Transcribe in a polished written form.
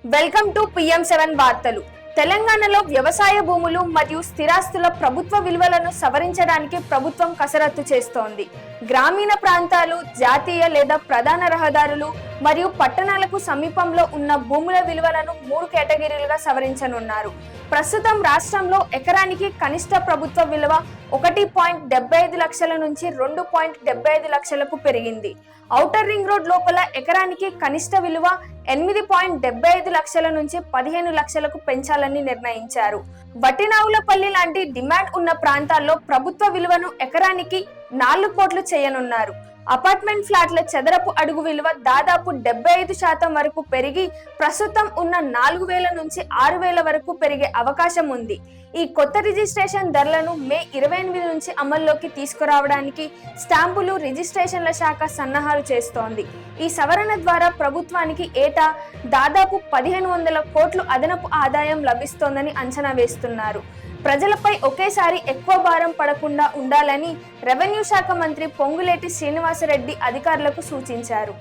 Welcome to PM7 వార్తలు. తెలంగాణలో వ్యవసాయ భూములు మరియు స్థిరాస్తుల ప్రభుత్వ విలువలను సవరించడానికి ప్రభుత్వం కసరత్తు చేస్తోంది. గ్రామీణ ప్రాంతాలు, జాతీయ లేదా ప్రధాన రహదారులు మరియు పట్టణాలకు సమీపంలో ఉన్న భూముల విలువలను 3 కేటగిరీలుగా సవరించనున్నారు. ప్రస్తుతం రాష్ట్రంలో ఎకరానికి కనిష్ట ప్రభుత్వ విలువ 1.75 లక్షల నుంచి 2.75 లక్షలకు పెరిగింది. ఔటర్ రింగ్ రోడ్ లోపల ఎకరానికి కనిష్ట విలువ 8.75 లక్షల నుంచి 15 లక్షలకు పెంచాలని నిర్ణయించారు. వట్టినావులపల్లి లాంటి డిమాండ్ ఉన్న ప్రాంతాల్లో ప్రభుత్వ విలువను ఎకరానికి 4 కోట్లు చేయనున్నారు. అపార్ట్మెంట్ ఫ్లాట్ల చదరపు అడుగు విలువ దాదాపు 75% వరకు పెరిగి ప్రస్తుతం ఉన్న 4,000 నుంచి 6,000 వరకు పెరిగే అవకాశం ఉంది. ఈ కొత్త రిజిస్ట్రేషన్ ధరలను మే 28 నుంచి అమల్లోకి తీసుకురావడానికి స్టాంపులు, రిజిస్ట్రేషన్ల శాఖ సన్నాహాలు చేస్తోంది. ఈ సవరణ ద్వారా ప్రభుత్వానికి ఏటా దాదాపు 1,500 కోట్లు అదనపు ఆదాయం లభిస్తోందని అంచనా వేస్తున్నారు. ప్రజలపై ఒకేసారి ఎక్కువ భారం పడకుండా ఉండాలని రెవెన్యూ శాఖ మంత్రి పొంగులేటి శ్రీనివాసరెడ్డి అధికారులకు సూచించారు.